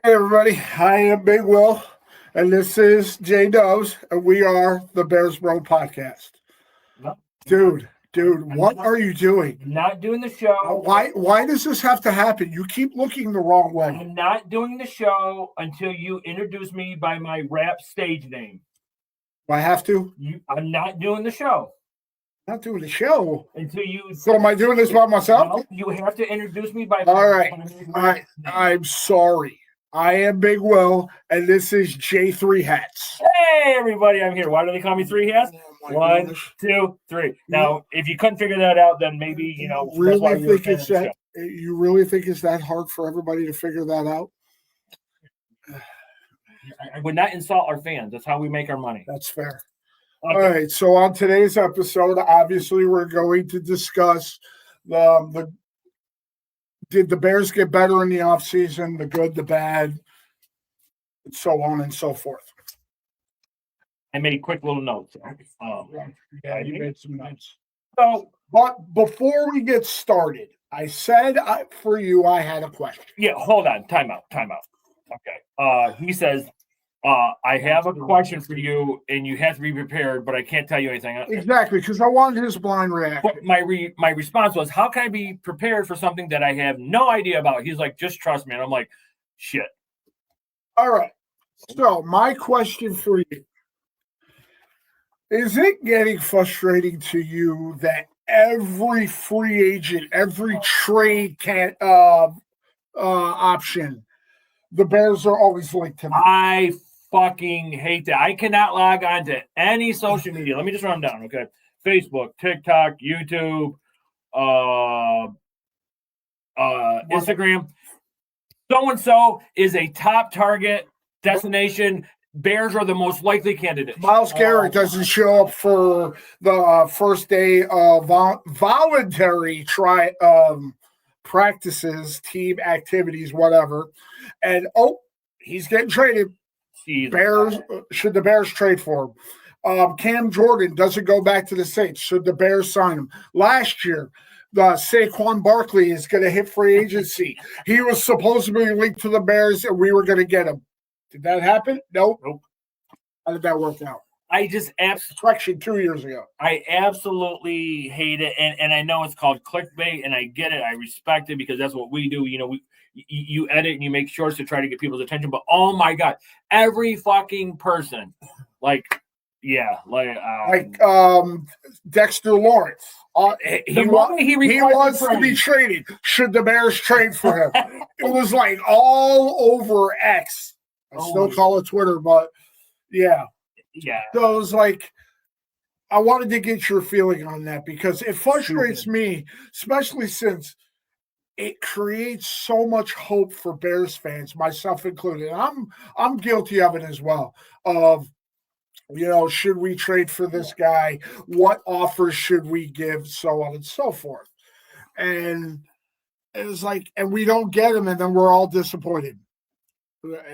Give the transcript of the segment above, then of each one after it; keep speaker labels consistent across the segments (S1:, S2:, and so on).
S1: Hey everybody, I am Big Will, and this is JDubbs, and we are the Bears Bro Podcast.
S2: No,
S1: Dude, what are you doing?
S2: not doing the show.
S1: Why does this have to happen? You keep looking the wrong way.
S2: I'm not doing the show until you introduce me by my rap stage name.
S1: Do I have to?
S2: I'm not doing the show
S1: Not doing the show.
S2: until you.
S1: So am I doing this by myself?
S2: No, you have to introduce me by.
S1: All right.
S2: my name.
S1: I'm sorry. I am Big Will, and this is J3 Hats.
S2: Hey everybody, I'm here. Why do they call me Three Hats?
S1: Oh my
S2: 1,
S1: gosh.
S2: 2, 3. Now, if you couldn't figure that out, then maybe that's why
S1: Really
S2: you're a
S1: think
S2: fan
S1: it's
S2: of the
S1: that? You really think it's that hard for everybody to figure that out?
S2: show. I would not insult our fans. That's how we make our money.
S1: That's fair.
S2: Okay.
S1: All right. So on today's episode, obviously, we're going to discuss the did the Bears get better in the offseason, the good, the bad, and so on and so forth.
S2: I made quick little notes.
S1: Yeah, you made some notes.
S2: So,
S1: But before we get started, I said for you, I had a question.
S2: yeah, hold on. Time out. Okay. He says, I have a question for you, and you have to be prepared, but I can't tell you anything.
S1: Exactly, because I wanted his blind reaction.
S2: But my response was, how can I be prepared for something that I have no idea about? He's like, just trust me. And I'm like, shit.
S1: All right. So my question for you, is it getting frustrating to you that every free agent, every trade option, the Bears are always linked to?
S2: I fucking hate that. I cannot log on to any social media. Let me just run them down, okay? Facebook, TikTok, YouTube, Instagram. So-and-so is a top target destination. Bears are the most likely candidate.
S1: Myles Garrett doesn't show up for the first day of voluntary practices, team activities, whatever. And, he's getting traded.
S2: Jesus.
S1: Should the Bears trade for him? Cam Jordan doesn't go back to the Saints. Should the Bears sign him? Last year, Saquon Barkley is going to hit free agency. He was supposed to be linked to the Bears, and we were going to get him. Did that happen? Nope. How did that work out?
S2: I just
S1: Actually 2 years ago.
S2: I absolutely hate it, and I know it's called clickbait, and I get it. I respect it because that's what we do. You know, you edit and you make shorts to try to get people's attention. But oh my god, every fucking person,
S1: Dexter Lawrence. He wants to be traded. Should the Bears trade for him? It was like all over X. I still call it Twitter, but yeah.
S2: Yeah.
S1: So it was like, I wanted to get your feeling on that because it frustrates me, especially since it creates so much hope for Bears fans, myself included. I'm guilty of it as well. Of, should we trade for this guy? What offers should we give? So on and so forth. And it was like, and we don't get him, and then we're all disappointed.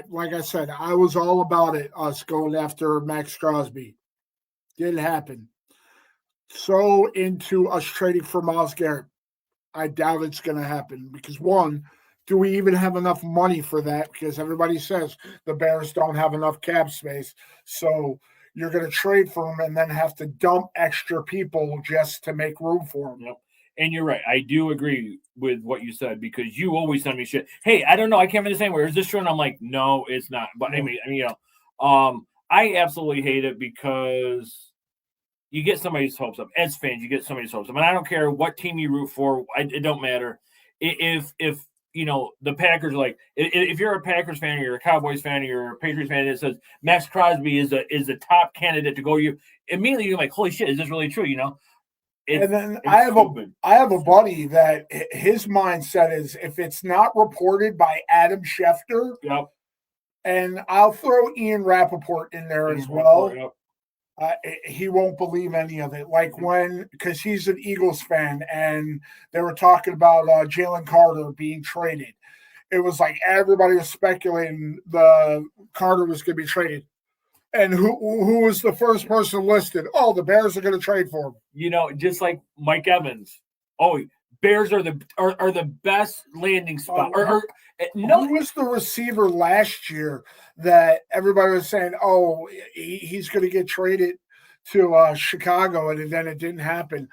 S1: Like I said, I was all about it, us going after Max Crosby. Didn't happen. So into us trading for Myles Garrett. I doubt it's going to happen because, one, do we even have enough money for that? Because everybody says the Bears don't have enough cap space. So you're going to trade for them and then have to dump extra people just to make room for them.
S2: Yep. And you're right. I do agree with what you said because you always send me shit. Hey, I don't know. I can't understand. Where is this true? And I'm like, no, it's not. But I mean, I absolutely hate it because you get somebody's hopes up. As fans, you get somebody's hopes up. And I don't care what team you root for. It don't matter. If the Packers, like, if you're a Packers fan or you're a Cowboys fan or you're a Patriots fan, it says Max Crosby is a top candidate to go. You immediately you're like, holy shit, is this really true?
S1: And then I have a buddy that his mindset is if it's not reported by Adam Schefter,
S2: yep.
S1: And I'll throw Ian Rappaport in there as well. Yep. He won't believe any of it. Like because he's an Eagles fan, and they were talking about Jalen Carter being traded. It was like everybody was speculating the Carter was going to be traded. And who was the first person listed? Oh, the Bears are going to trade for him.
S2: Just like Mike Evans. Oh, Bears are the best landing spot.
S1: Who was the receiver last year that everybody was saying, "Oh, he's going to get traded to Chicago," and then it didn't happen?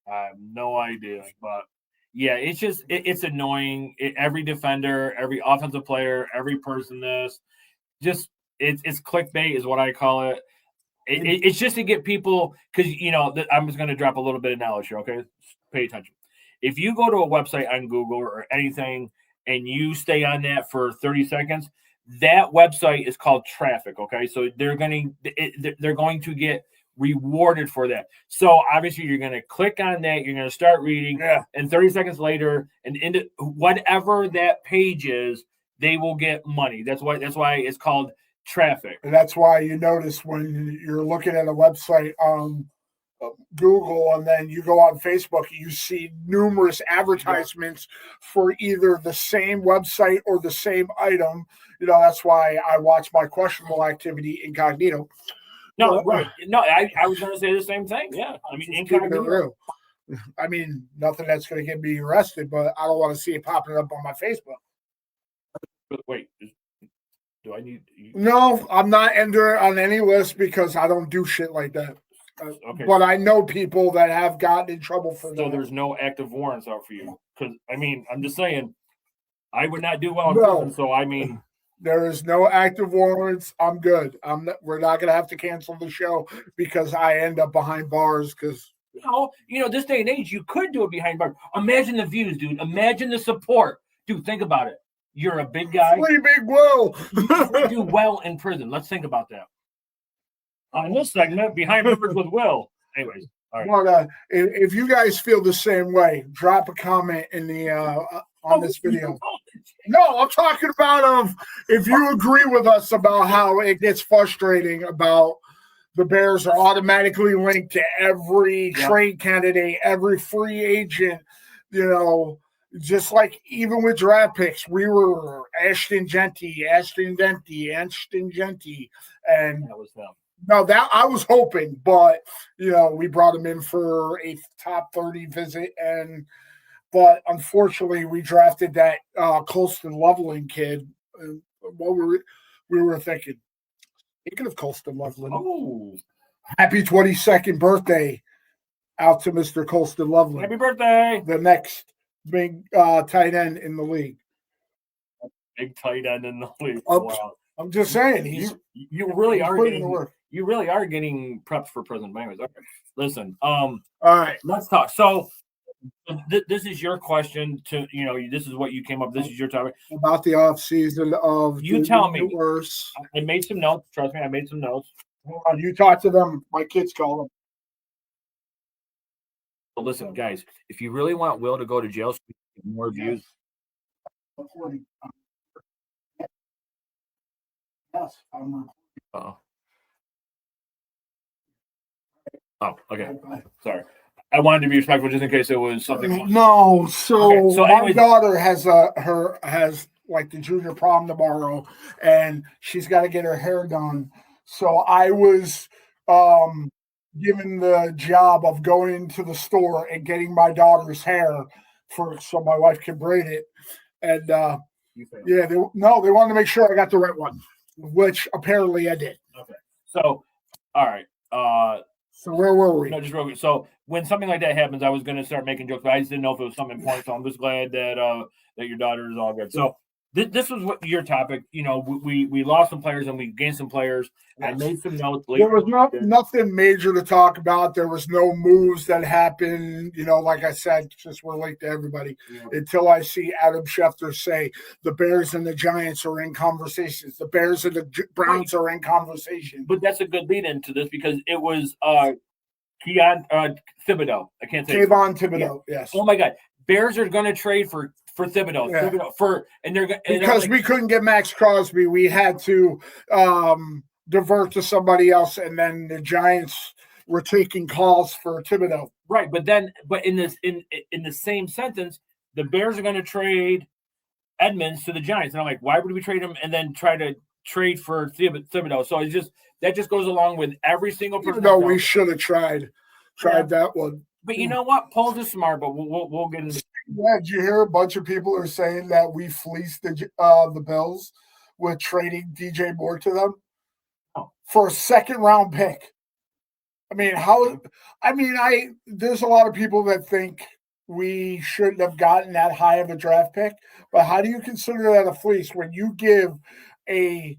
S2: I have no idea, but yeah, it's annoying. Every defender, every offensive player, every person. It's clickbait is what I call it. It's just to get people, because I'm just going to drop a little bit of knowledge here. Okay, pay attention. If you go to a website on Google or anything and you stay on that for 30 seconds, that website is called traffic. Okay, so they're going to get rewarded for that. So obviously you're going to click on that, you're going to start reading, and 30 seconds later, and into whatever that page is, they will get money. That's why it's called traffic.
S1: And that's why you notice when you're looking at a website on Google and then you go on Facebook, you see numerous advertisements for either the same website or the same item. That's why I watch my questionable activity incognito.
S2: No, right. No, I was going to say the same thing. Yeah. I mean, incognito.
S1: I mean, nothing that's going to get me arrested, but I don't want to see it popping up on my Facebook.
S2: But wait, do I need?
S1: No, I'm not entering on any list because I don't do shit like that. Okay. But I know people that have gotten in trouble for that.
S2: So there's no active warrants out for you? Because, I mean, I'm just saying, I would not do well in prison, so I mean.
S1: There is no active warrants. I'm good. We're not going to have to cancel the show because I end up behind bars because.
S2: This day and age, you could do it behind bars. Imagine the views, dude. Imagine the support. Dude, think about it. You're a big guy.
S1: Pretty big Will.
S2: You do well in prison. Let's think about that. On this segment, Behind Bars with Will. Anyways, all right.
S1: Well, if you guys feel the same way, drop a comment in the on this video. No, I'm talking about if you agree with us about how it gets frustrating about the Bears are automatically linked to every trade candidate, every free agent, just like even with draft picks, we were Ashton Genty, and
S2: that was them.
S1: No, that I was hoping, but we brought him in for a top 30 visit, but unfortunately we drafted that Colston Loveland kid. What we were thinking. Speaking of Colston Loveland, happy 22nd birthday out to Mr. Colston Loveland.
S2: Happy birthday!
S1: The next big tight end in the league.
S2: Big tight end in the league. Wow.
S1: I'm just saying
S2: you really are getting work. You really are getting prepped for prison. Anyways, okay. Listen. All
S1: right,
S2: let's talk. So this is your question to this is what you came up. This is your topic
S1: about the offseason of.
S2: You tell me.
S1: Worse.
S2: I made some notes. Trust me, I made some notes.
S1: Hold on, you talk to them. My kids call them.
S2: So listen, guys, if you really want Will to go to jail, so get more views.
S1: Yes, I'm.
S2: Oh, okay. Sorry. I wanted to be respectful just in case it was something.
S1: No, so my daughter has like the junior prom tomorrow, and she's got to get her hair done. So I was given the job of going into the store and getting my daughter's hair so my wife can braid it. And they wanted to make sure I got the right one, which apparently I did.
S2: Okay. So, all right.
S1: So where were we?
S2: No, just real quick. So when something like that happens, I was going to start making jokes, but I just didn't know if it was something important. So I'm just glad that your daughter is all good. So this was what your topic. We lost some players and we gained some players. Yes. I made some notes.
S1: There was nothing major to talk about. There was no moves that happened. Like I said, just relate to everybody until I see Adam Schefter say the Bears and the Giants are in conversations. The Bears and the Browns are in conversation.
S2: But that's a good lead into this because it was Keon Thibodeau. I can't say
S1: Kayvon Thibodeau. Yes.
S2: Oh my God, Bears are going to trade for Thibodeau.
S1: Yeah.
S2: Because
S1: we couldn't get Max Crosby, we had to divert to somebody else, and then the Giants were taking calls for Thibodeau.
S2: Right, but in the same sentence, the Bears are going to trade Edmonds to the Giants, and I'm like, why would we trade him and then try to trade for Thibodeau? So that just goes along with every single person.
S1: No, we should have tried that one.
S2: But you know what? Poles is smart, but we'll get into.
S1: Yeah, did you hear a bunch of people are saying that we fleeced the Bills with trading DJ Moore to them for a second-round pick? I mean, there's a lot of people that think we shouldn't have gotten that high of a draft pick, but how do you consider that a fleece when you give a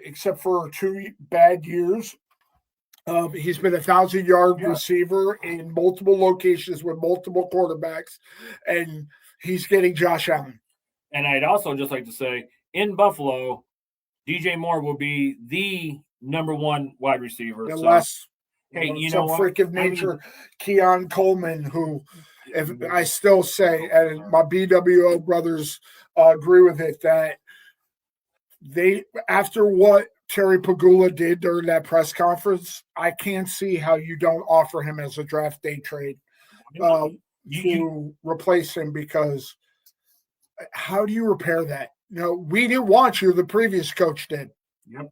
S1: except for 2 bad years? He's been 1,000-yard receiver in multiple locations with multiple quarterbacks, and he's getting Josh Allen.
S2: And I'd also just like to say, in Buffalo, DJ Moore will be the number 1 wide receiver.
S1: Unless,
S2: hey, you know what?
S1: Freak of nature, Keon Coleman, who, if I still say, and my BWO brothers agree with it, that after what Terry Pagula did during that press conference, I can't see how you don't offer him as a draft day trade to replace him, because how do you repair that? We didn't want you. The previous coach did.
S2: Yep.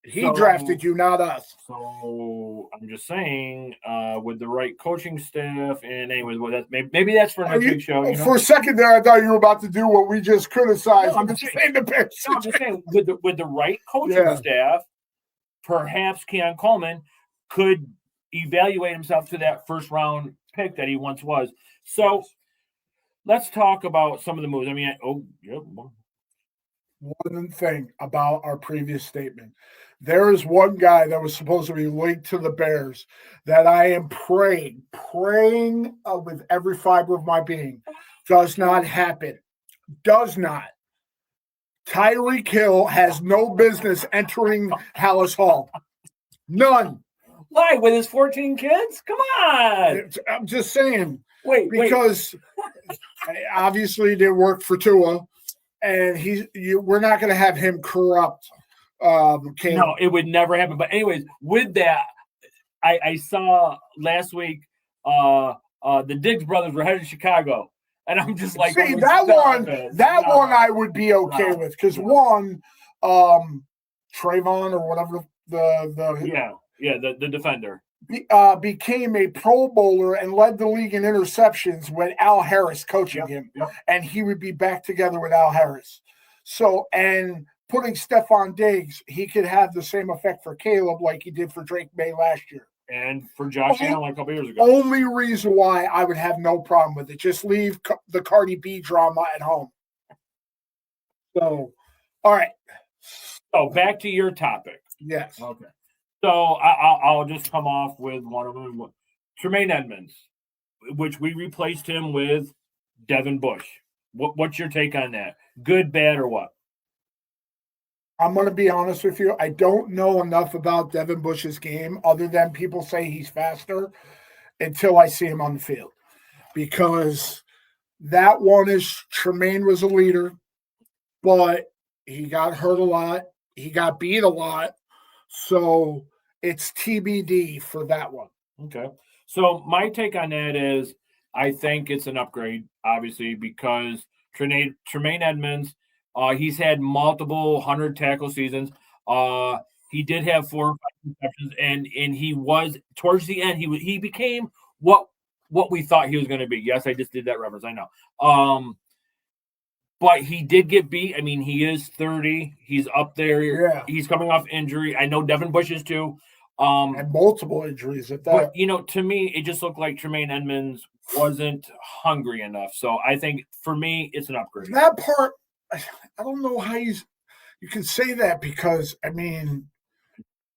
S1: He drafted you, not us.
S2: So I'm just saying, with the right coaching staff, and anyways, maybe that's for next week's show.
S1: For a second there, I thought you were about to do what we just criticized.
S2: I'm just saying, with the right coaching staff, perhaps Keon Coleman could evaluate himself to that first round pick that he once was. So let's talk about some of the moves. I mean,
S1: one thing about our previous statement. There is one guy that was supposed to be linked to the Bears that I am praying with every fiber of my being does not happen. Does not. Tyreek Hill has no business entering Hallis Hall. None.
S2: Why? With his 14 kids? Come on.
S1: I'm just saying.
S2: Because
S1: obviously it didn't work for Tua, and we're not going to have him corrupt.
S2: No, it would never happen. But anyways, with that, I saw last week the Diggs brothers were headed to Chicago, and I'm just like,
S1: see, that one I would be okay with, because Trayvon or whatever
S2: the defender
S1: became a Pro Bowler and led the league in interceptions with Al Harris coaching him, and he would be back together with Al Harris. So, and putting Stephon Diggs, he could have the same effect for Caleb like he did for Drake May last year.
S2: And for Josh Allen a couple years ago.
S1: Only reason why I would have no problem with it. Just leave the Cardi B drama at home. So, all right.
S2: So, back to your topic.
S1: Yes.
S2: Okay. So, I'll just come off with one of them. Tremaine Edmonds, which we replaced him with Devin Bush. What's your take on that? Good, bad, or what?
S1: I'm going to be honest with you. I don't know enough about Devin Bush's game other than people say he's faster until I see him on the field. Because that one is Tremaine was a leader, but he got hurt a lot. He got beat a lot. So it's TBD for that one.
S2: Okay. So my take on that is I think it's an upgrade, obviously, because Tremaine Edmonds, he's had multiple 100-tackle seasons. He did have 4 or 5 receptions, and he was towards the end. He became what we thought he was going to be. Yes, I just did that reference. I know. But he did get beat. I mean, he is 30. He's up there.
S1: Yeah.
S2: He's coming off injury. I know Devin Bush is too.
S1: And multiple injuries at that.
S2: But, to me, it just looked like Tremaine Edmonds wasn't hungry enough. So I think, for me, it's an upgrade.
S1: That part, I don't know how you can say that, because, I mean,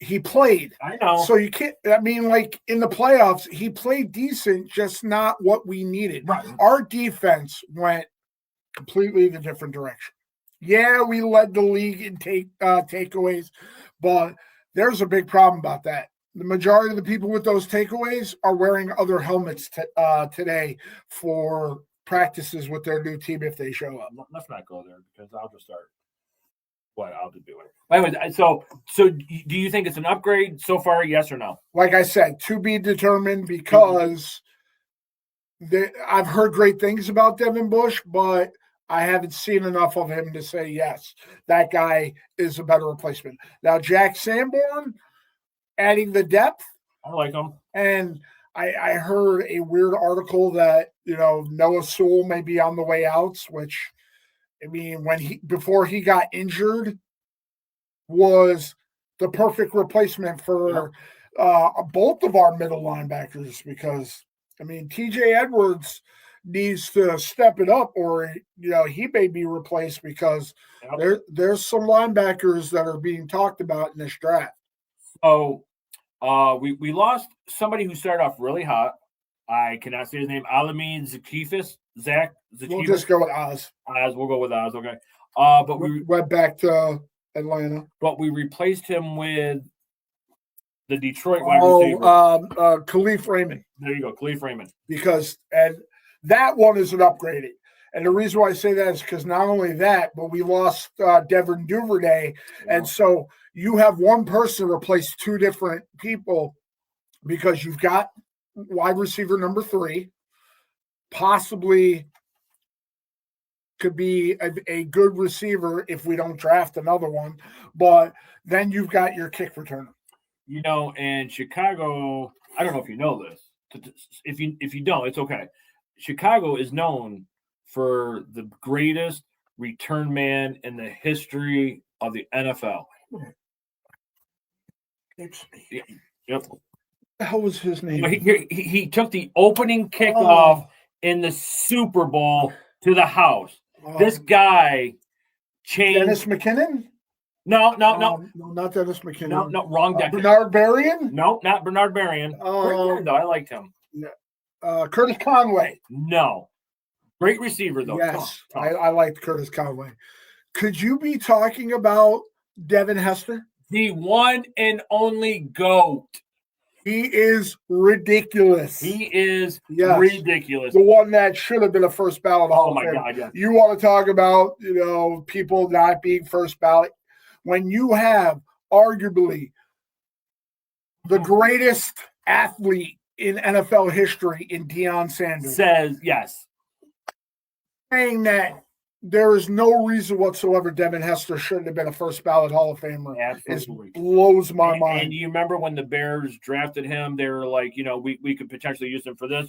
S1: he played.
S2: I know.
S1: So you can't, I mean, like in the playoffs, he played decent, just not what we needed.
S2: Right.
S1: Our defense went completely the different direction. Yeah, we led the league in takeaways, but there's a big problem about that. The majority of the people with those takeaways are wearing other helmets today for practices with their new team if they show up.
S2: Let's not go there, because I'll just start what I'll be doing. Anyway, so do you think it's an upgrade so far, yes or no?
S1: Like I said, to be determined, because I've heard great things about Devin Bush, but I haven't seen enough of him to say, yes, that guy is a better replacement. Now, Jack Sanborn, adding the depth,
S2: I like him.
S1: And I heard a weird article that, Noah Sewell may be on the way out, which, I mean, before he got injured, was the perfect replacement for both of our middle linebackers because, I mean, TJ Edwards needs to step it up or, he may be replaced because there's some linebackers that are being talked about in this draft.
S2: So we lost somebody who started off really hot. I cannot say his name. Alameen Zakifis. Zach.
S1: We'll just go with Oz.
S2: We'll go with Oz. Okay. But we
S1: went back to Atlanta.
S2: But we replaced him with the Detroit wide receiver.
S1: Khalif Raymond.
S2: There you go, Khalif Raymond.
S1: Because and that one is an upgraded. And the reason why I say that is because not only that, but we lost Devin Duvernay. Yeah. And so you have one person replace two different people because you've got wide receiver number 3, possibly could be a good receiver if we don't draft another one. But then you've got your kick returner.
S2: And Chicago, I don't know if you know this. If you don't, it's okay. Chicago is known for the greatest return man in the history of the NFL. Yep.
S1: How was his name?
S2: He took the opening kickoff in the Super Bowl to the house. This guy changed.
S1: Dennis McKinnon?
S2: No,
S1: not Dennis McKinnon.
S2: No, wrong decade.
S1: Bernard Berrien?
S2: No, not Bernard Berrien. Great though. I liked him.
S1: Yeah. Curtis Conway?
S2: No. Great receiver though.
S1: Yes, tough. I liked Curtis Conway. Could you be talking about Devin Hester?
S2: The one and only GOAT.
S1: He is ridiculous.
S2: He is ridiculous.
S1: The one that should have been a first ballot Hall of Fame.
S2: God, yeah.
S1: You want to talk about, people not being first ballot? When you have arguably the greatest athlete in NFL history in Deion Sanders.
S2: Says yes.
S1: Saying that there is no reason whatsoever Devin Hester shouldn't have been a first ballot Hall of Famer.
S2: Absolutely.
S1: It blows my mind.
S2: And you remember when the Bears drafted him, they were like, we could potentially use him for this.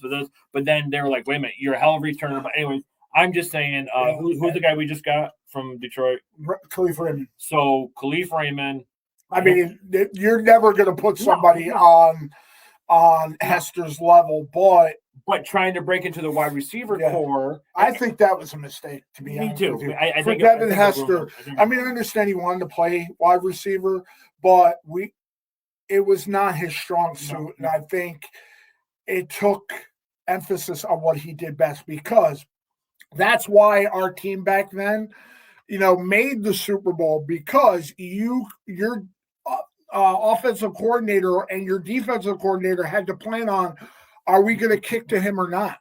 S2: But then they were like, wait a minute, you're a hell of a returner. But anyways, I'm just saying, who's the guy we just got from Detroit?
S1: Khalif Raymond.
S2: So Khalif Raymond.
S1: I mean, you're never going to put somebody on Hester's level, but
S2: trying to break into the wide receiver core.
S1: I think that was a mistake, to be honest with you.
S2: I think
S1: Devin Hester, I understand he wanted to play wide receiver, but it was not his strong suit. And I think it took emphasis on what he did best because that's why our team back then, made the Super Bowl because your offensive coordinator and your defensive coordinator had to plan on, are we going to kick to him or not?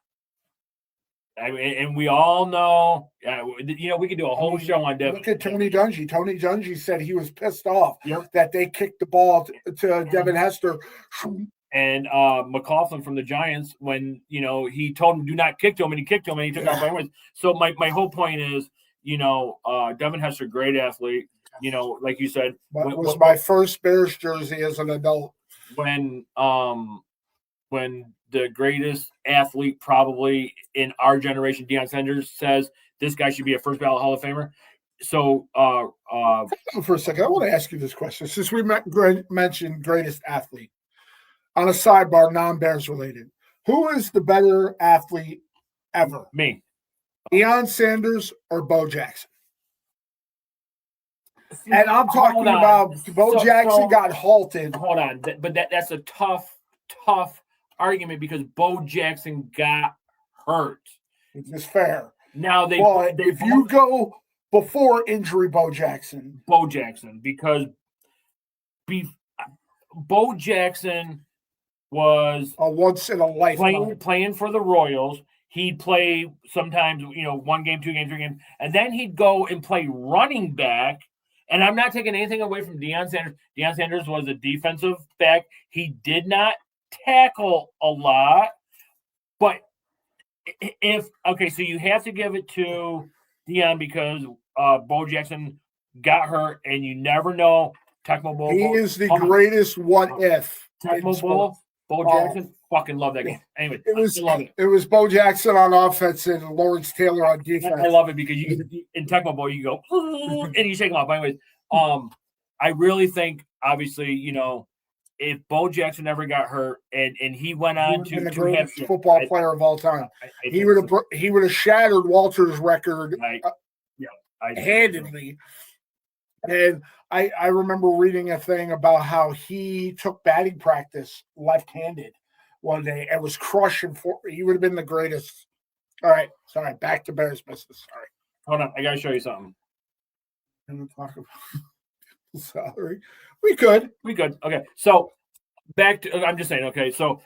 S2: And we all know, we could do a whole show on Devin.
S1: Look at Tony Dungy. Tony Dungy said he was pissed off that they kicked the ball to Devin Hester.
S2: And McLaughlin from the Giants, when, he told him do not kick to him, and he kicked to him, and he took off by wins. So my whole point is, Devin Hester, great athlete. Like you said.
S1: It was my first Bears jersey as an adult.
S2: When the greatest athlete probably in our generation, Deion Sanders, says this guy should be a first ballot Hall of Famer. So
S1: for a second, I want to ask you this question. Since we mentioned greatest athlete, on a sidebar, non-Bears related, who is the better athlete ever?
S2: Me.
S1: Deion Sanders or Bo Jackson? And I'm talking about Bo Jackson got halted.
S2: Hold on. But that's a tough argument because Bo Jackson got hurt.
S1: It's fair.
S2: Now
S1: if you go before injury, Bo Jackson,
S2: because Bo Jackson was
S1: a once in a lifetime
S2: playing for the Royals. He'd play sometimes, 1 game, 2 games, 3 games, and then he'd go and play running back. And I'm not taking anything away from Deion Sanders. Deion Sanders was a defensive back. He did not tackle a lot. But so you have to give it to Deion because Bo Jackson got hurt, and you never know. Tecmo Bowl.
S1: He is the greatest what if.
S2: Tecmo Bowl. Bo Jackson, fucking love that game. Anyway, I love it.
S1: It was Bo Jackson on offense and Lawrence Taylor on defense.
S2: I love it because in Tecmo Bowl you go and you shake them off. Anyways, I really think obviously if Bo Jackson never got hurt and he went on to
S1: the greatest football player of all time, he would have shattered Walter's record handedly. And I remember reading a thing about how he took batting practice left-handed one day and was crushing he would have been the greatest. All right, sorry, back to Bears business. Sorry.
S2: Hold on, I gotta show you something.
S1: And talk about salary. We could.
S2: Okay, so back to I'm just saying. Okay, so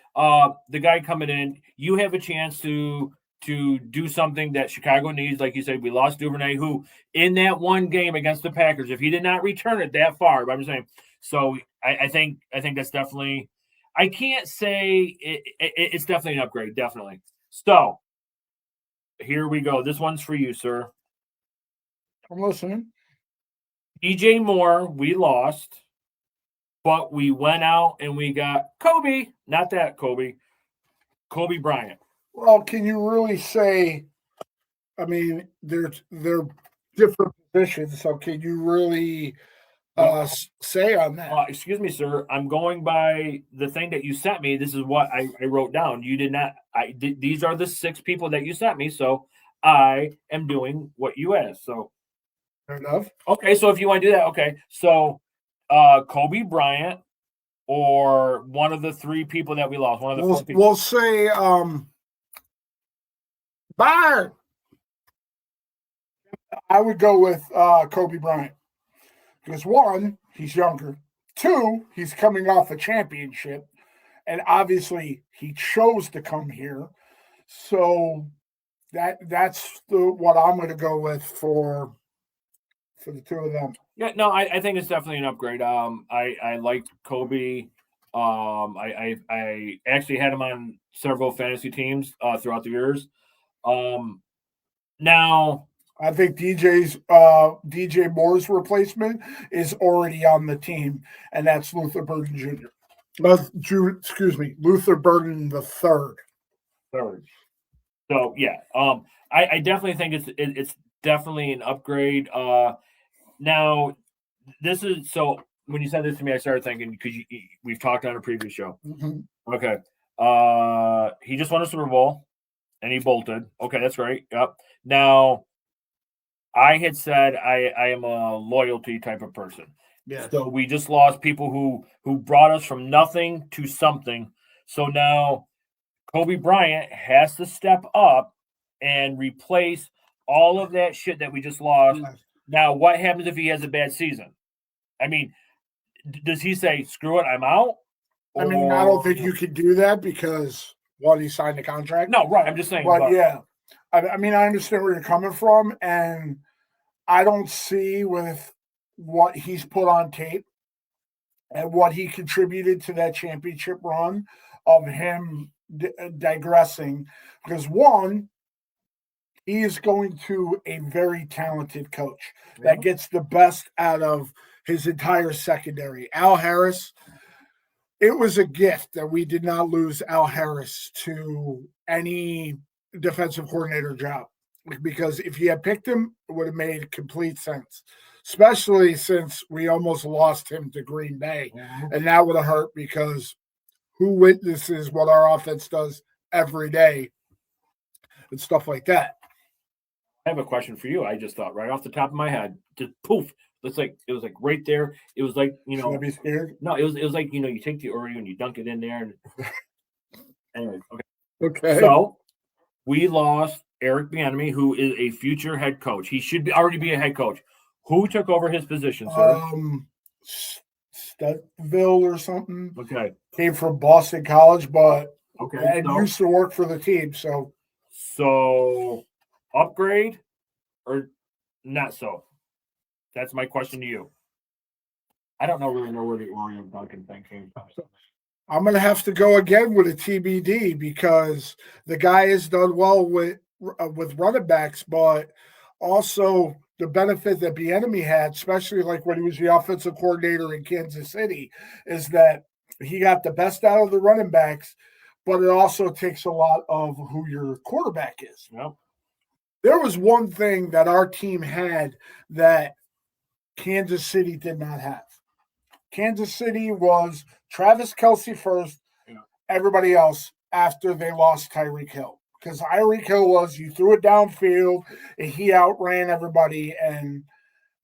S2: the guy coming in, you have a chance to do something that Chicago needs. Like you said, we lost Duvernay, who in that one game against the Packers, if he did not return it that far, but I'm just saying. So I think that's definitely. I can't say it's definitely an upgrade, definitely. So here we go. This one's for you, sir.
S1: I'm listening.
S2: DJ Moore, we lost, but we went out and we got Kobe. Not that Kobe Bryant.
S1: Well, can you really say? I mean, they're different positions, so can you really say on that?
S2: Excuse me, sir. I'm going by the thing that you sent me. This is what I wrote down. You did not. These are the 6 people that you sent me, so I am doing what you asked. So,
S1: fair enough.
S2: Okay, so if you want to do that, okay. So, Kobe Bryant or one of the 3 people that we lost. One of the 4 people.
S1: We'll say Byron. I would go with Kobe Bryant because 1, he's younger. 2, he's coming off a championship, and obviously he chose to come here. So that's what I'm going to go with for the 2 of them.
S2: Yeah, no, I think it's definitely an upgrade. I like Kobe. I actually had him on several fantasy teams throughout the years. Now
S1: I think DJ Moore's replacement is already on the team, and that's Luther Burden Jr. Luther Burden the third.
S2: So yeah, I definitely think it's definitely an upgrade. Now this is so when you said this to me, I started thinking because we've talked on a previous show.
S1: Mm-hmm.
S2: Okay, he just won a Super Bowl and he bolted. Okay, that's great. Yep. Now, I had said I am a loyalty type of person.
S1: Yes.
S2: So we just lost people who brought us from nothing to something. So now Kobe Bryant has to step up and replace all of that shit that we just lost. Yes. Now, what happens if he has a bad season? I mean, does he say, screw it, I'm out?
S1: I mean, I don't think you could do that because, he signed the contract.
S2: No, right, I'm just saying.
S1: But yeah, I mean, I understand where you're coming from, and I don't see with what he's put on tape and what he contributed to that championship run of him digressing. Because 1, he is going to a very talented coach that gets the best out of his entire secondary. Al Harris, it was a gift that we did not lose Al Harris to any defensive coordinator job. Because if you had picked him, it would have made complete sense, especially since we almost lost him to Green Bay. Mm-hmm. And that would have hurt because who witnesses what our offense does every day and stuff like that.
S2: I have a question for you. I just thought right off the top of my head, just poof. It was like right there. It was like,
S1: Should I be scared?
S2: No, it was like, you take the Oreo and you dunk it in there. And anyway,
S1: okay.
S2: So we lost Eric Bieniemy, who is a future head coach. He should already be a head coach. Who took over his position, sir?
S1: Studville or something.
S2: Okay.
S1: Came from Boston College, but used to work for the team.
S2: So upgrade or not so? That's my question to you. I don't really know where the Oreo Duncan thing came from.
S1: I'm going to have to go again with a TBD because the guy has done well with running backs, but also the benefit that Bieniemy had, especially like when he was the offensive coordinator in Kansas City, is that He got the best out of the running backs, but it also takes a lot of who your quarterback is.
S2: Yep.
S1: There was one thing that our team had that Kansas City did not have. Kansas City was Travis Kelce first, everybody else after they lost Tyreek Hill. Because Tyreek Hill was, you threw it downfield, and he outran everybody, and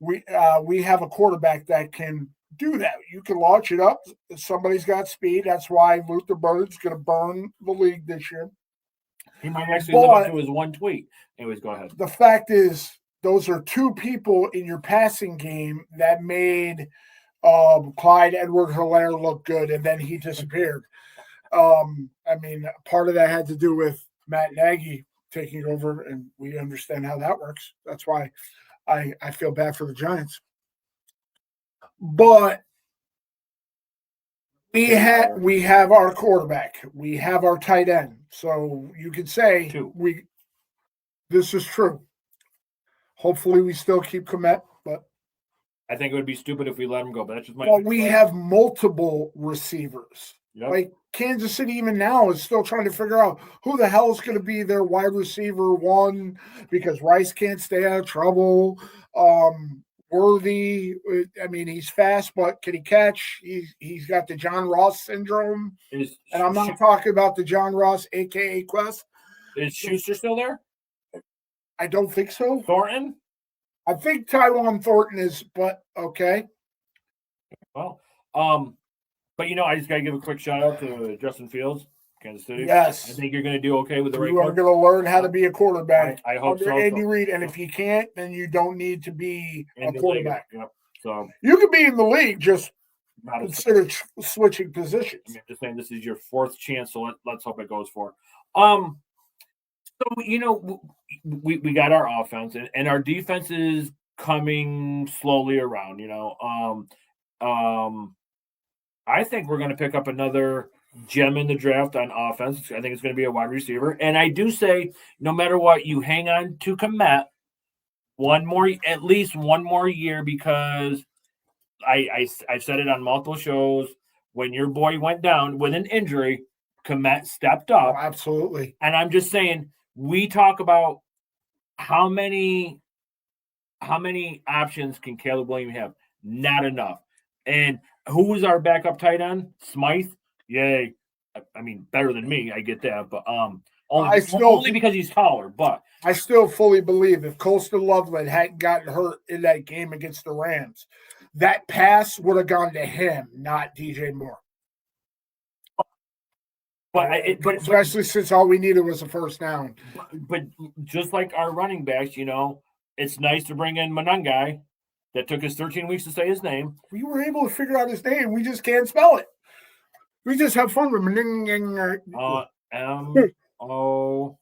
S1: we have a quarterback that can do that. You can launch it up. Somebody's got speed. That's why Luther Bird's going to burn the league this year.
S2: He might actually live up to his one tweet. Anyways, go ahead.
S1: The fact is, those are two people in your passing game that made Clyde Edward-Helaire look good, and then he disappeared. I mean, part of that had to do with Matt Nagy taking over, and we understand how that works. That's why I feel bad for the Giants. But we have our quarterback. We have our tight end. So you could say this is true. Hopefully we still keep Komet, but
S2: I think it would be stupid if we let him go. But that's just my.
S1: Well, we have multiple receivers.
S2: Yep.
S1: Like Kansas City, even now, is still trying to figure out who the hell is going to be their wide receiver one because Rice can't stay out of trouble. Worthy, I mean, he's fast, but can he catch? He's got the John Ross syndrome. And I'm not talking about the John Ross, a.k.a. Quest.
S2: Is Schuster still there?
S1: I don't think so.
S2: Thornton?
S1: I think Tywan Thornton is, but okay.
S2: Well, but I just got to give a quick shout out to Justin Fields, Kansas City.
S1: Yes.
S2: I think you're going to do okay with the right.
S1: You are going to learn how to be a quarterback.
S2: I hope so.
S1: Andy Reid, and if you can't, then you don't need to be a quarterback.
S2: Yep. So
S1: you could be in the league, just consider switching positions.
S2: I'm just saying this is your fourth chance, so let's hope it goes for. So we got our offense and our defense is coming slowly around. I think we're going to pick up another gem in the draft on offense. I think it's going to be a wide receiver. And I do say, no matter what, you hang on to Komet at least one more year, because I've said it on multiple shows. When your boy went down with an injury, Komet stepped up.
S1: Oh, absolutely.
S2: And I'm just saying, we talk about how many options can Caleb Williams have? Not enough. And who was our backup tight end? Smythe? Yay. I mean, better than me. I get that. But only because he's taller. But
S1: I still fully believe if Colston Loveland hadn't gotten hurt in that game against the Rams, that pass would have gone to him, not DJ Moore. But especially since all we needed was a first down.
S2: But just like our running backs, it's nice to bring in Manungai. That took us 13 weeks to say his name.
S1: We were able to figure out his name. We just can't spell it. We just have fun with
S2: M-O,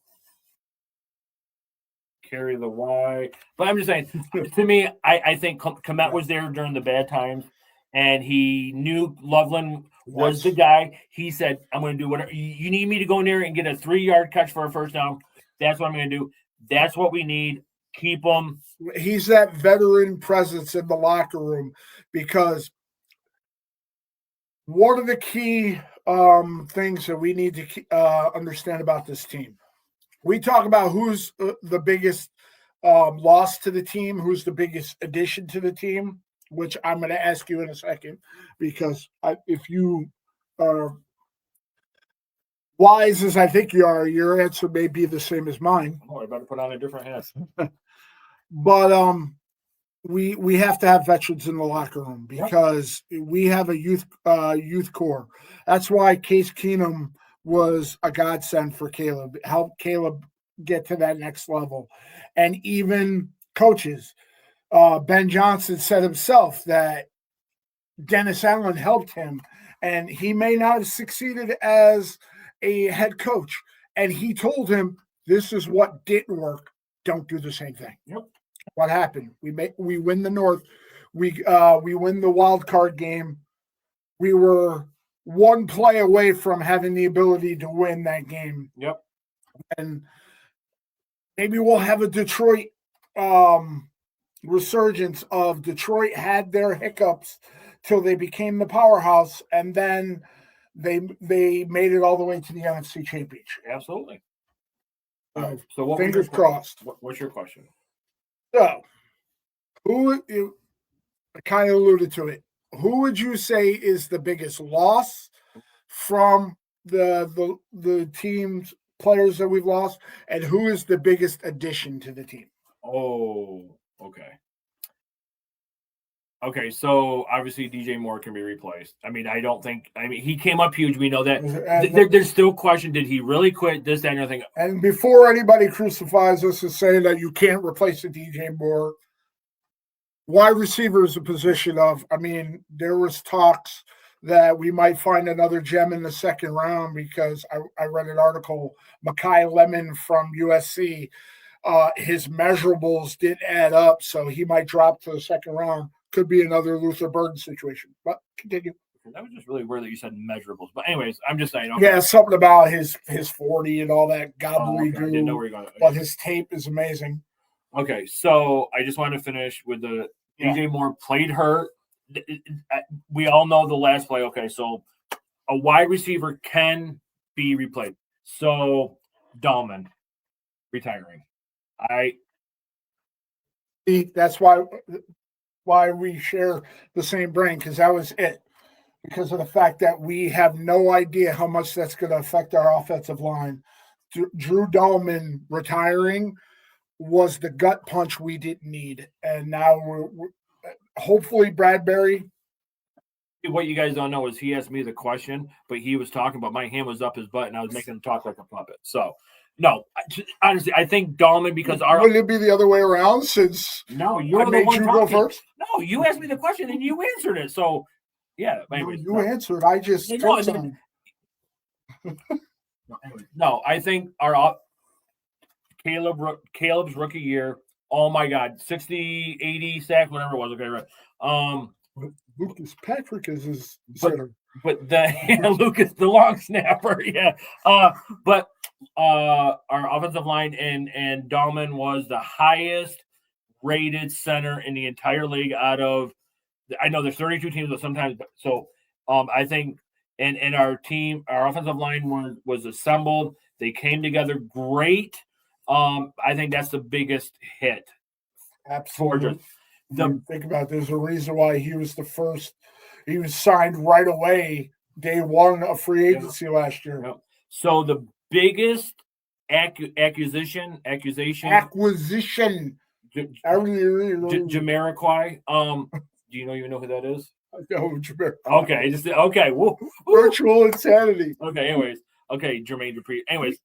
S2: carry the Y. But I'm just saying, to me, I think Komet was there during the bad times, and he knew Loveland was the guy. He said, I'm going to do whatever. You need me to go in there and get a 3-yard catch for a first down. That's what I'm going to do. That's what we need. Keep him.
S1: He's that veteran presence in the locker room, because one of the key things that we need to understand about this team, we talk about who's the biggest loss to the team, who's the biggest addition to the team, which I'm going to ask you in a second, because if you are wise as I think you are, your answer may be the same as mine.
S2: Oh, I better put on a different hat.
S1: But we have to have veterans in the locker room, because we have a youth core. That's why Case Keenum was a godsend for Caleb. Helped Caleb get to that next level, and even coaches. Ben Johnson said himself that Dennis Allen helped him, and he may not have succeeded as a head coach. And he told him, "This is what didn't work. Don't do the same thing."
S2: Yep.
S1: What happened? We win the North. We win the wild card game. We were one play away from having the ability to win that game.
S2: Yep.
S1: And maybe we'll have a Detroit resurgence of Detroit had their hiccups till they became the powerhouse, and then they made it all the way to the NFC Championship.
S2: Absolutely.
S1: So what fingers crossed.
S2: What's your question?
S1: So, I kind of alluded to it. Who would you say is the biggest loss from the team's players that we've lost, and who is the biggest addition to the team?
S2: Oh, okay. Okay, so obviously DJ Moore can be replaced. I mean, he came up huge. We know that. There's still question, did he really quit this, that, and everything?
S1: And before anybody crucifies us and saying that you can't replace the DJ Moore, wide receiver is a position of, I mean, there was talks that we might find another gem in the second round because I read an article, Mekhi Lemon from USC, his measurables didn't add up, so he might drop to the second round. Could be another Luther Burden situation, but continue.
S2: That was just really weird that you said measurables. But anyways, I'm just saying. Okay.
S1: Yeah, something about his 40 and all that gobbledygook.
S2: I didn't know where you're going.
S1: But his tape is amazing.
S2: Okay, so I just want to finish with the DJ Moore played hurt. We all know the last play. Okay, so a wide receiver can be replayed. So Dahlman retiring.
S1: That's why we share the same brain, because that was it. Because of the fact that we have no idea how much that's going to affect our offensive line. Drew Dahlman retiring was the gut punch we didn't need. And now we're hopefully Bradbury.
S2: What you guys don't know is he asked me the question, but he was talking about my hand was up his butt and I was making him talk like a puppet. So, no, honestly, I think Dahlman because
S1: Would it be the other way around since
S2: you're
S1: I made you go first?
S2: No, you asked me the question and you answered it. So, yeah. Anyways,
S1: you answered. I just
S2: No, I think Caleb's rookie year, oh my God, 60, 80 sacks, whatever it was. Okay, right.
S1: Lucas Patrick is his center.
S2: But Lucas, the long snapper, yeah. But our offensive line and Dahlman was the highest rated center in the entire league out of, I know there's 32 teams, but sometimes, so I think, and our offensive line was assembled. They came together great. I think that's the biggest hit.
S1: Absolutely. Think about it, there's a reason why he was the first. He was signed right away, day one of free agency last year.
S2: Yeah. So the biggest acquisition. Jamiroquai. Do you even know who that is?
S1: I know Jamiroquai.
S2: Okay, okay. Woo.
S1: Virtual insanity.
S2: Okay. Anyways, okay, Jermaine Dupri. Anyways,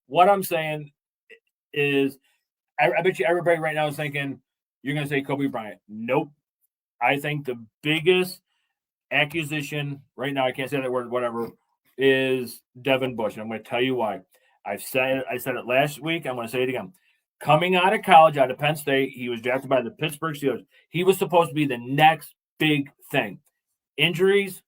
S2: what I'm saying is, I bet you everybody right now is thinking you're going to say Kobe Bryant. Nope. I think the biggest acquisition right now, I can't say that word, whatever, is Devin Bush. And I'm going to tell you why. I said it last week. I'm going to say it again. Coming out of college, out of Penn State, he was drafted by the Pittsburgh Steelers. He was supposed to be the next big thing. Injuries,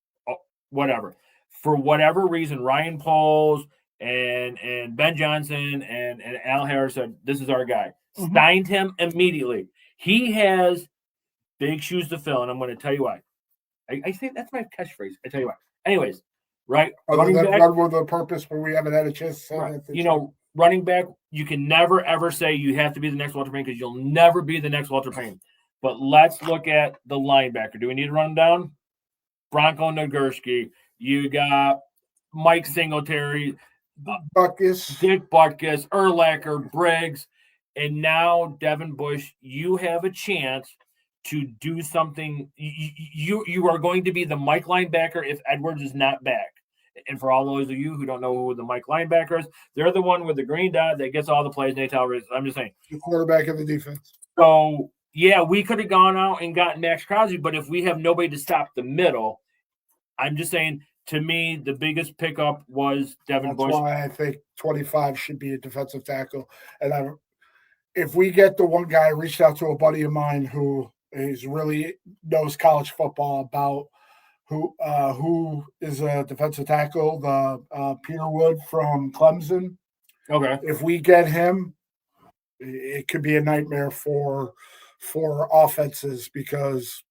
S2: whatever. For whatever reason, Ryan Poles and Ben Johnson and Al Harris said, this is our guy. Mm-hmm. Signed him immediately. He has big shoes to fill, and I'm going to tell you why. I say that's my catchphrase. I tell you why. Anyways, right?
S1: Running back, run with a purpose, but we haven't had a chance to say
S2: right. Running back, you can never, ever say you have to be the next Walter Payton because you'll never be the next Walter Payton. But let's look at the linebacker. Do we need to run them down? Bronco Nagurski. You got Mike Singletary. Dick Butkus, Urlacher, Briggs. And now, Devin Bush, you have a chance to do something. You are going to be the Mike linebacker if Edwards is not back. And for all those of you who don't know who the Mike linebacker is, they're the one with the green dot that gets all the plays. I'm just saying.
S1: The quarterback of the defense.
S2: So, yeah, we could have gone out and gotten Max Crosby, but if we have nobody to stop the middle, I'm just saying, to me, the biggest pickup was Devin Bush.
S1: That's why I think 25 should be a defensive tackle. And if we get the one guy, I reached out to a buddy of mine who really knows college football about who is a defensive tackle, the Peter Wood from Clemson.
S2: Okay.
S1: If we get him, it could be a nightmare for offenses because,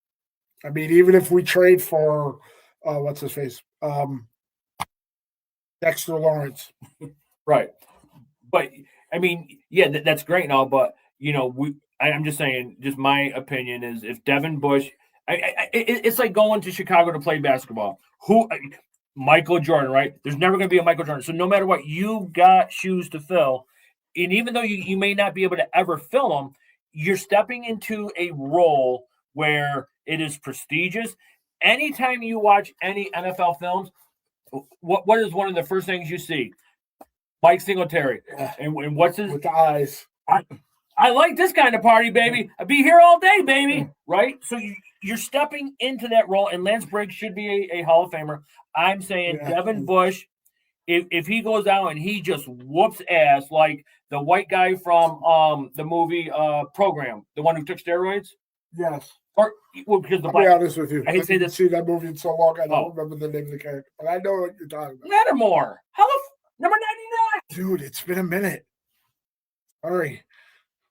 S1: I mean, even if we trade for what's his face, Dexter Lawrence.
S2: Right. But I mean, yeah, that's great and all, but I'm just saying, just my opinion is if Devin Bush, it's like going to Chicago to play basketball. Michael Jordan, right? There's never going to be a Michael Jordan. So no matter what, you got shoes to fill. And even though you may not be able to ever fill them, you're stepping into a role where it is prestigious. Anytime you watch any NFL films, what is one of the first things you see? Mike Singletary. And what's his?
S1: With the eyes.
S2: I like this kind of party, baby. I'll be here all day, baby. Right? So you're stepping into that role, and Lance Briggs should be a Hall of Famer. I'm saying Devin Bush, if he goes out and he just whoops ass like the white guy from the movie Program, the one who took steroids.
S1: Yes.
S2: Because
S1: I'll be honest with you.
S2: I hate to say this.
S1: See that movie in so long, I don't remember the name of the character, but I know what you're talking about.
S2: Lattimore. Number 99.
S1: Dude, it's been a minute. Sorry.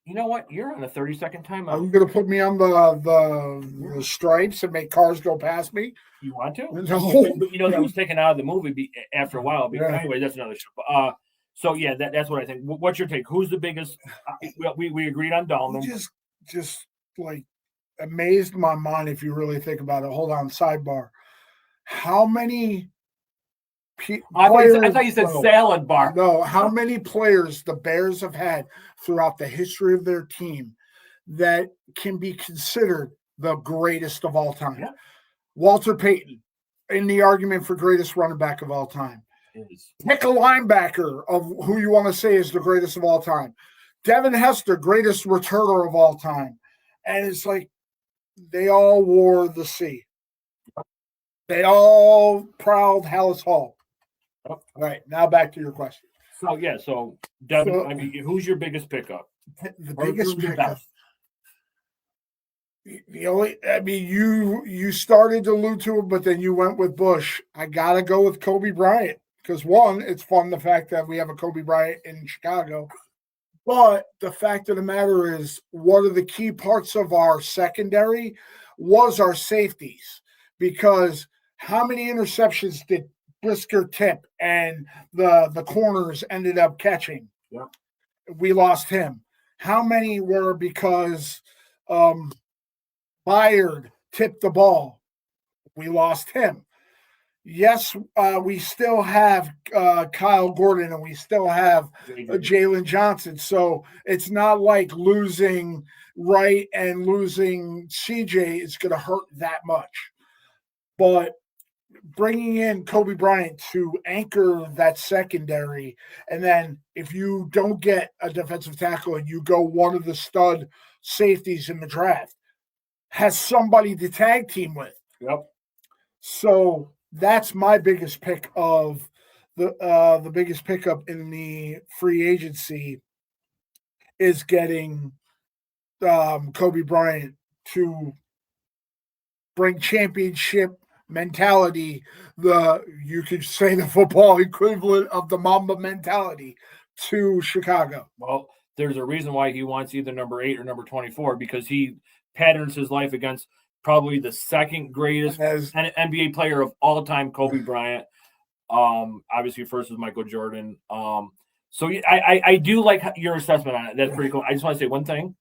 S2: You know what? You're on a 30-second timeout.
S1: Are you going to put me on the stripes and make cars go past me?
S2: You want to?
S1: No.
S2: But that was taken out of the movie after a while. Anyway, that's another show. So, yeah, that's what I think. What's your take? Who's the biggest? We agreed on Dalton.
S1: Just like amazed my mind if you really think about it. Hold on, sidebar. How many
S2: I thought you said salad bar.
S1: No, how many players the Bears have had throughout the history of their team that can be considered the greatest of all time?
S2: Yeah.
S1: Walter Payton, in the argument for greatest running back of all time. Pick a linebacker of who you want to say is the greatest of all time. Devin Hester, greatest returner of all time. And it's like they all wore the C. They all prowled Hallis Hall. All right, now back to your question.
S2: So Devin, who's your biggest pickup?
S1: The biggest pickup. You started to allude to it, but then you went with Bush. I gotta go with Kobe Bryant because one, it's fun the fact that we have a Kobe Bryant in Chicago, but the fact of the matter is, one of the key parts of our secondary was our safeties, because how many interceptions did Brisker tip and the corners ended up catching?
S2: Yeah.
S1: We lost him. How many were because Byard tipped the ball? We lost him. Yes, we still have Kyle Gordon and we still have Jalen Johnson. So it's not like losing Wright and losing CJ is going to hurt that much. But bringing in Kobe Bryant to anchor that secondary, and then if you don't get a defensive tackle and you go one of the stud safeties in the draft, has somebody to tag team with.
S2: Yep.
S1: So that's my biggest pick of the biggest pickup in the free agency is getting Kobe Bryant to bring championship mentality, you could say the football equivalent of the Mamba mentality, to Chicago.
S2: Well, there's a reason why he wants either number 8 or number 24, because he patterns his life against probably the second greatest NBA player of all time, Kobe Bryant. Obviously, first is Michael Jordan. So I do like your assessment on it. That's pretty cool. I just want to say one thing.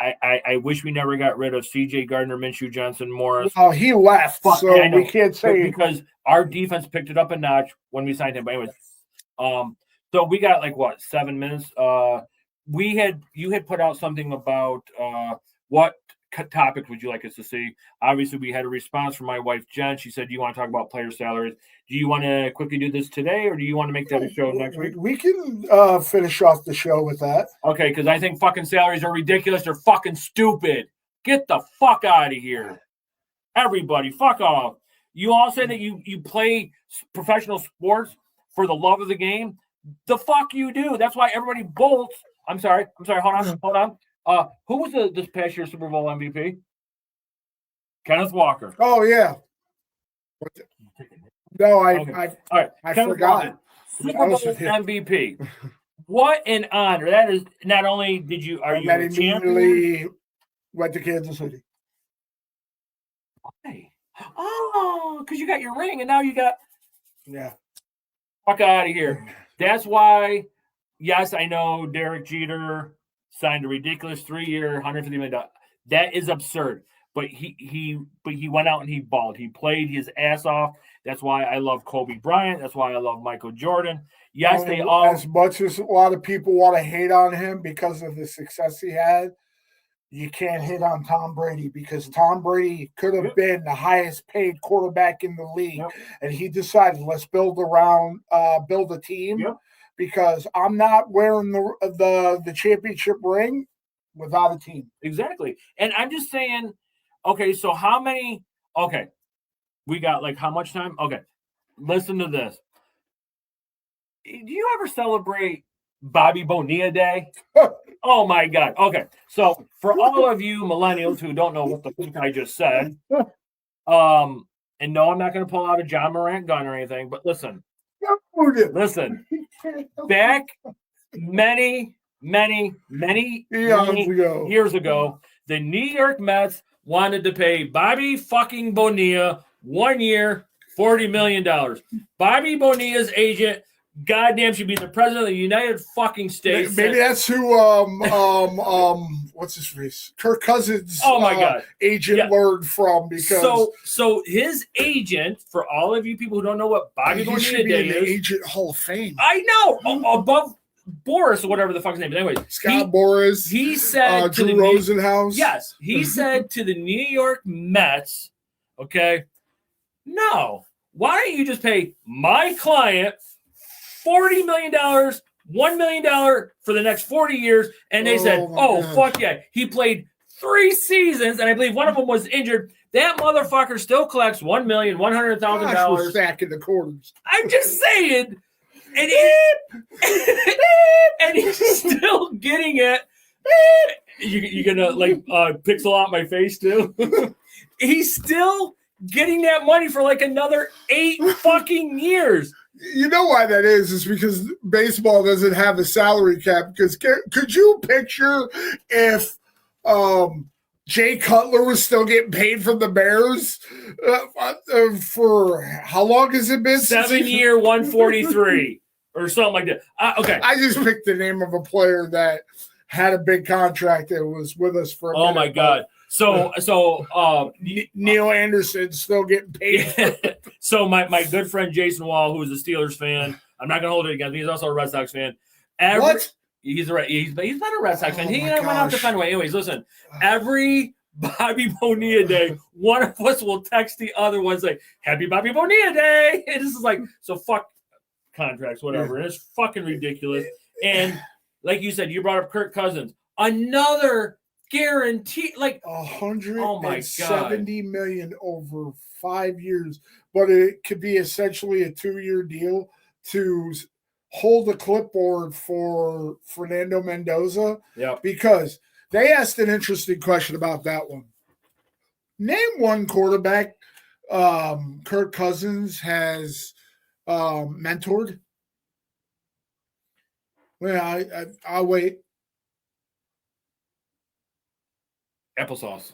S2: I wish we never got rid of C.J. Gardner, Minshew, Johnson, Morris.
S1: Oh, he left, so we can't say
S2: because our defense picked it up a notch when we signed him. But anyways, so we got 7 minutes. You had put out something about what topics would you like us to see? Obviously, we had a response from my wife Jen. She said, "Do you want to talk about player salaries? Do you want to quickly do this today, or do you want to make that a show next week?"
S1: We can finish off the show with that.
S2: Okay, because I think fucking salaries are ridiculous. They're fucking stupid. Get the fuck out of here. Everybody, fuck off. You all say that you play professional sports for the love of the game. The fuck you do. That's why everybody bolts. I'm sorry. Hold on. Who was this past year's Super Bowl MVP? Kenneth Walker.
S1: Oh yeah. No, I forgot.
S2: Walker, Super Bowl MVP. What an honor! That is. Not only did you are you a champion?
S1: Went to Kansas City.
S2: Why? Oh, because you got your ring, and now you got.
S1: Yeah.
S2: Fuck out of here. That's why, yes, I know Derek Jeter signed a ridiculous 3-year, $150 million. That is absurd. But he went out and he balled. He played his ass off. That's why I love Kobe Bryant. That's why I love Michael Jordan. Yes, they all.
S1: As much as a lot of people want to hate on him because of the success he had, you can't hit on Tom Brady because Tom Brady could have been the highest paid quarterback in the league, and he decided let's build a team because I'm not wearing the championship ring without a team.
S2: Exactly, and I'm just saying. Okay, so how many? Okay, we got like how much time? Okay, listen to this. Do you ever celebrate Bobby Bonilla Day? Oh my God. Okay, so for all of you millennials who don't know what the fuck I just said, and no, I'm not going to pull out a John Morant gun or anything, but listen, back many years ago, the New York Mets wanted to pay Bobby fucking Bonilla 1 year, $40 million. Bobby Bonilla's agent, goddamn, should be the president of the United fucking States.
S1: Maybe that's who, what's his face? Kirk Cousins.
S2: Oh my God,
S1: agent learned from because.
S2: So his agent, for all of you people who don't know what Bobby Bonilla Day is,
S1: Agent Hall of Fame.
S2: I know above Boris or whatever the fuck's name. But anyway,
S1: Scott Boras.
S2: He said
S1: to Drew Rosenhaus.
S2: Yes, he said to the New York Mets, okay, no, why don't you just pay my client $40 million, $1 million for the next 40 years? And they said, fuck yeah. He played 3 seasons, and I believe one of them was injured. That motherfucker still collects $1,100,000.
S1: We're stacking the quarters.
S2: I'm just saying. And he's still getting it. You gonna like pixel out my face too? He's still getting that money for like another 8 fucking years.
S1: You know why that is because baseball doesn't have a salary cap. Because could you picture if Jay Cutler was still getting paid from the Bears for how long has it been?
S2: 7-year, 143 or something like that. Okay.
S1: I just picked the name of a player that had a big contract that was with us for a minute.
S2: Oh my God. So
S1: Neil Anderson still getting paid.
S2: So my good friend Jason Wall, who is a Steelers fan, I'm not gonna hold it against him. He's also a Red Sox fan.
S1: What?
S2: He's not a Red Sox fan. He went out to Fenway. Anyways, listen. Every Bobby Bonilla Day, one of us will text the other one say, "Happy Bobby Bonilla Day." And this is like, so fuck contracts, whatever. And it's fucking ridiculous. And like you said, you brought up Kirk Cousins, another guarantee, like
S1: $170 million over 5 years, but it could be essentially a 2-year deal to hold the clipboard for Fernando Mendoza.
S2: Yeah,
S1: because they asked an interesting question about that one. Name one quarterback Kirk Cousins has mentored. Well, I'll wait.
S2: Applesauce.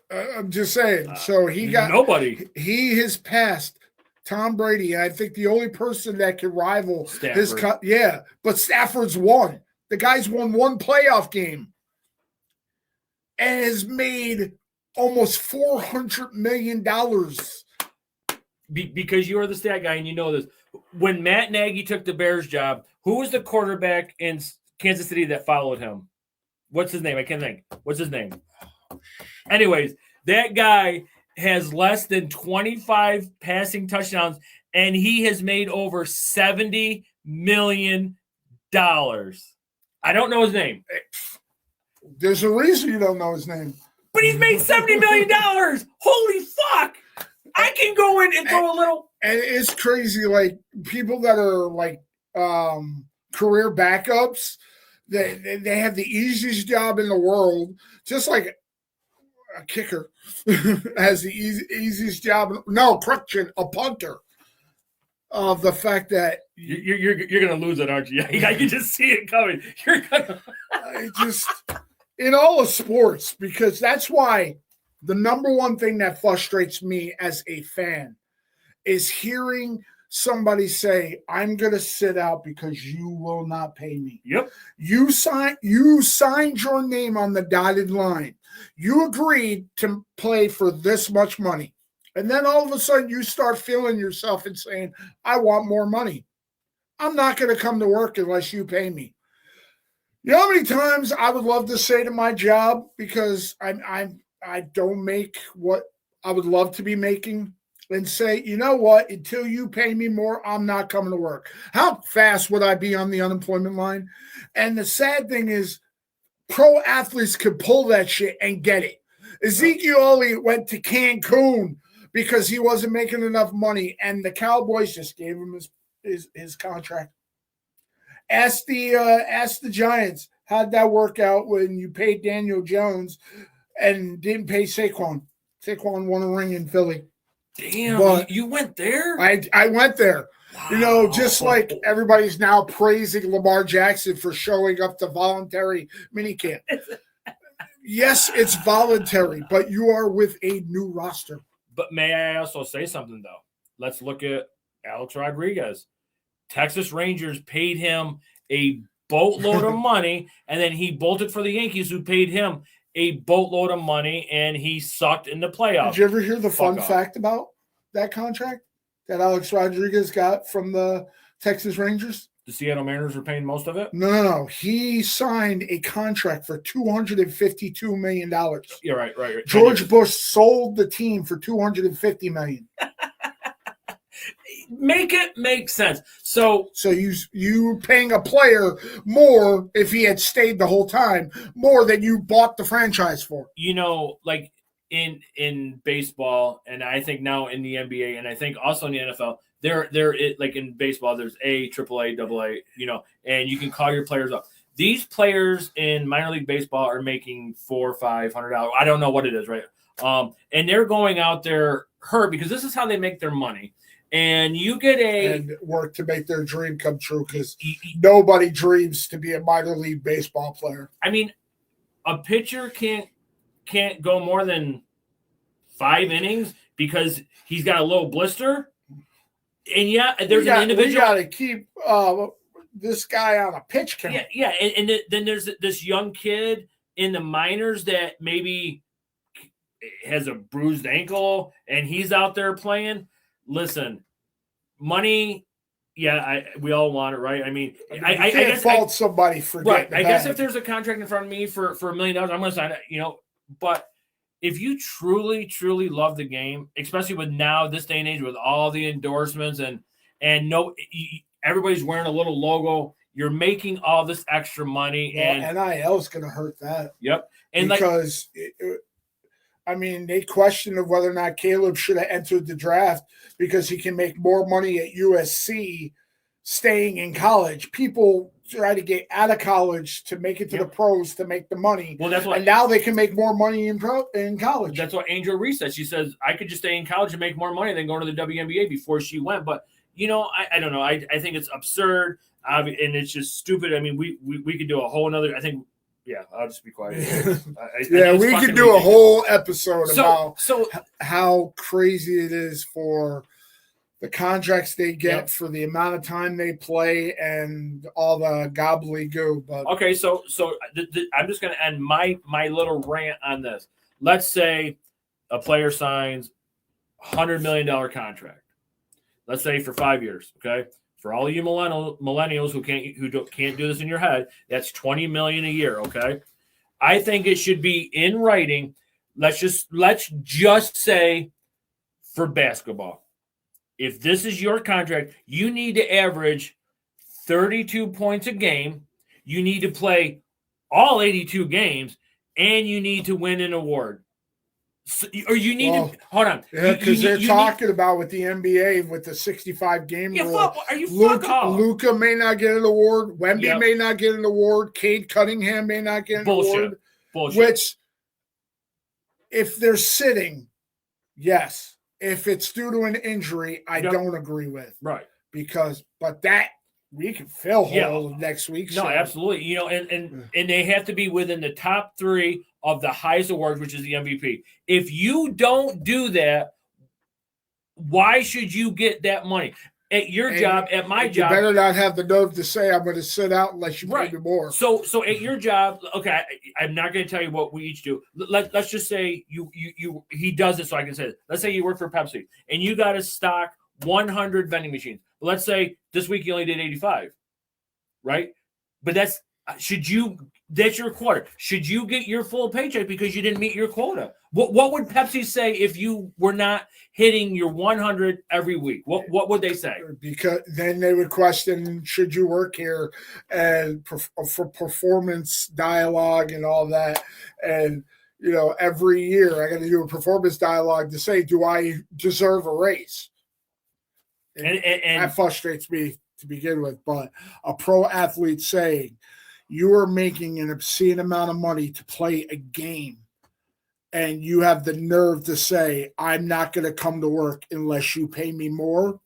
S1: I'm just saying. So he got
S2: nobody.
S1: He has passed Tom Brady. I think the only person that can rival
S2: Stafford.
S1: But Stafford's won. The guy's won 1 playoff game and has made almost $400 million.
S2: Because you are the stat guy and you know this. When Matt Nagy took the Bears job, who was the quarterback in Kansas City that followed him? What's his name? I can't think. What's his name? Anyways, that guy has less than 25 passing touchdowns, and he has made over $70 million. I don't know his name.
S1: There's a reason you don't know his name.
S2: But he's made $70 million. Holy fuck. I can go in and throw a little.
S1: And it's crazy. Like people that are like career backups, they have the easiest job in the world, just like a kicker has the easiest job. No, correction, a punter. Of the fact that
S2: you're gonna lose it, aren't you? I can just see it coming. You're gonna
S1: in all of sports, because that's why the number one thing that frustrates me as a fan is hearing somebody say, I'm going to sit out because you will not pay me.
S2: Yep.
S1: You signed your name on the dotted line. You agreed to play for this much money. And then all of a sudden you start feeling yourself and saying, I want more money. I'm not going to come to work unless you pay me. You know how many times I would love to say to my job, because I don't make what I would love to be making, and say, you know what, until you pay me more, I'm not coming to work. How fast would I be on the unemployment line? And the sad thing is, pro athletes could pull that shit and get it. Ezekiel Elliott went to Cancun because he wasn't making enough money, and the Cowboys just gave him his contract. Ask the Giants, how'd that work out when you paid Daniel Jones and didn't pay Saquon? Saquon won a ring in Philly.
S2: Damn,
S1: but
S2: you went there?
S1: I went there.
S2: Wow.
S1: You know, just like everybody's now praising Lamar Jackson for showing up to voluntary minicamp. Yes, it's voluntary, but you are with a new roster.
S2: But may I also say something, though? Let's look at Alex Rodriguez. Texas Rangers paid him a boatload of money, and then he bolted for the Yankees, who paid him a boatload of money, and he sucked in the playoffs.
S1: Did you ever hear the fun fact about that contract that Alex Rodriguez got from the Texas Rangers?
S2: The Seattle Mariners were paying most of it?
S1: No. He signed a contract for $252 million.
S2: Yeah, right.
S1: George Bush sold the team for $250 million.
S2: Make it make sense. So
S1: you paying a player more if he had stayed the whole time, more than you bought the franchise for.
S2: You know, like in baseball, and I think now in the NBA, and I think also in the NFL, there like in baseball, there's AAA, AA, you know, and you can call your players up. These players in minor league baseball are making $400-$500. I don't know what it is, right? And they're going out there hurt because this is how they make their money. And you get
S1: and work to make their dream come true, because nobody dreams to be a minor league baseball player.
S2: I mean, a pitcher can't go more than 5 innings because he's got a little blister. And there's an individual.
S1: We got to keep this guy on a pitch count.
S2: Yeah, and then there's this young kid in the minors that maybe has a bruised ankle, and he's out there playing. Listen, money, we all want it, right? I mean, I
S1: can't
S2: guess
S1: fault somebody for
S2: right. I guess if there's a contract in front of me for $1 million, I'm going to sign it. You know, but if you truly, truly love the game, especially with now this day and age with all the endorsements and everybody's wearing a little logo, you're making all this extra money, and
S1: NIL is going to hurt that.
S2: Yep, and
S1: because they questioned of whether or not Caleb should have entered the draft because he can make more money at USC staying in college. People try to get out of college to make it to the pros to make the money.
S2: Well, that's why,
S1: and now they can make more money in college.
S2: That's what Angel Reese said. She says, I could just stay in college and make more money than going to the WNBA before she went. But, you know, I don't know. I think it's absurd, and it's just stupid. I mean, we could do a whole another – I think – yeah, I'll just be quiet.
S1: We could do a whole episode about how crazy it is for the contracts they get for the amount of time they play and all the gobbledygook. But
S2: okay, so I'm just going to end my little rant on this. Let's say a player signs $100 million contract. Let's say for 5 years. Okay. For all of you millennials who can't do this in your head, that's $20 million a year. Okay, I think it should be in writing. Let's just say for basketball, if this is your contract, you need to average 32 points a game. You need to play all 82 games, and you need to win an award. Or you need to hold on.
S1: Yeah, because they're talking about with the NBA with the 65 game rule.
S2: Are you
S1: Luka may not get an award. Wemby may not get an award. Cade Cunningham may not get an award.
S2: Bullshit.
S1: Which, if they're sitting, yes. If it's due to an injury, I don't agree with.
S2: Right.
S1: But that we can fill hole next week.
S2: No, absolutely. You know, and they have to be within the top 3 of the highest awards, which is the MVP. If you don't do that, Why should you get that money? At your job, at my job,
S1: you better not have the nerve to say I'm going to sit out unless you pay me more.
S2: So at your job, okay, I'm not going to tell you what we each do. Let's just say he does it, so I can say it. Let's say you work for Pepsi and you got to stock 100 vending machines. Let's say this week you only did 85, right? But that's your quota. Should you get your full paycheck because you didn't meet your quota? What would Pepsi say if you were not hitting your 100 every week? What would they say?
S1: Because then they would question, should you work here, and for performance dialogue and all that. And, every year I got to do a performance dialogue to say, do I deserve a raise? And that frustrates me to begin with. But a pro athlete saying, you are making an obscene amount of money to play a game, and you have the nerve to say, I'm not going to come to work unless you pay me more.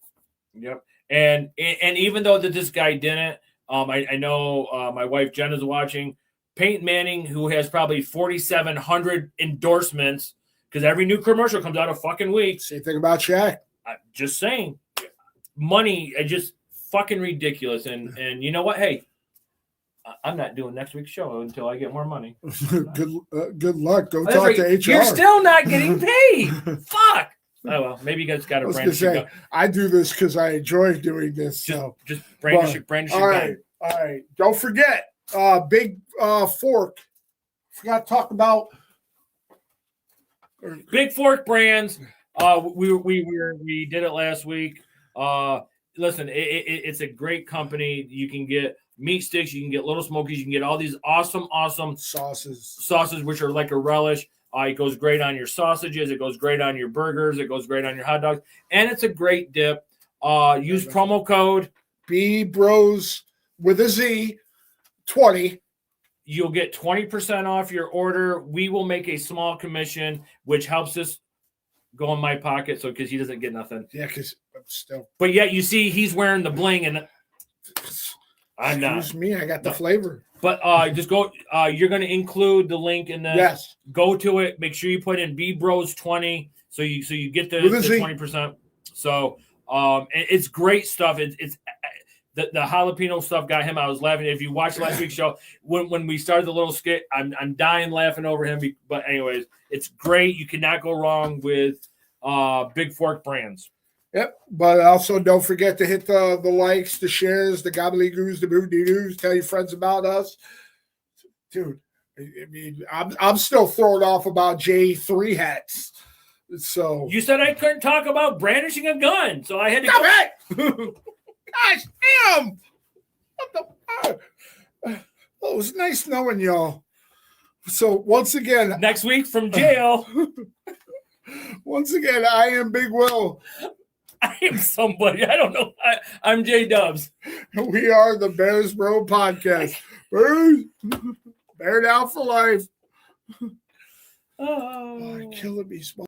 S2: Yep. And even though that this guy didn't, I know my wife Jen is watching. Peyton Manning, who has probably 4,700 endorsements, because every new commercial comes out a fucking week.
S1: Same thing about Shaq.
S2: I'm just saying, money is just fucking ridiculous. And you know what? Hey, I'm not doing next week's show until I get more money.
S1: Good luck. Go talk to HR.
S2: You're still not getting paid. Fuck. Oh, well, maybe you guys got to brandish your gun.
S1: I do this because I enjoy doing this.
S2: Just brandish your gun.
S1: All right. Don't forget, Big Fork. Forgot to talk about
S2: Big Fork Brands. We did it last week. Listen, it's a great company. You can get meat sticks, you can get little smokies, you can get all these awesome sauces, which are like a relish. It goes great on your sausages, it goes great on your burgers, it goes great on your hot dogs, and it's a great dip. Use promo code
S1: BBROZ with a Z 20.
S2: You'll get 20% off your order. We will make a small commission, which helps us go in my pocket, so because he doesn't get nothing.
S1: Yeah, because I'm still.
S2: But yet you see he's wearing the bling, and I'm not.
S1: Excuse me, I got the flavor.
S2: But just go. You're going to include the link in the.
S1: Yes. Go
S2: to it. Make sure you put in BBROZ20, so you get the 20%. So it's great stuff. It's the jalapeno stuff got him. I was laughing. If you watched last week's show, when we started the little skit, I'm dying laughing over him. But anyways, it's great. You cannot go wrong with Big Fork Brands.
S1: Yep, but also don't forget to hit the likes, the shares, the gobbledygoos, the boo-dee-doos. Tell your friends about us, dude. I mean, I'm still thrown off about J3 hats. So
S2: you said I couldn't talk about brandishing a gun, so I had to.
S1: Gosh damn! What the? Well, it was nice knowing y'all. So once again,
S2: next week from jail.
S1: Once again, I am Big Will.
S2: I am somebody. I don't know. I'm JDubbs.
S1: We are the Bears Bro Podcast. Bear down for life.
S2: Oh,
S1: killing me, small.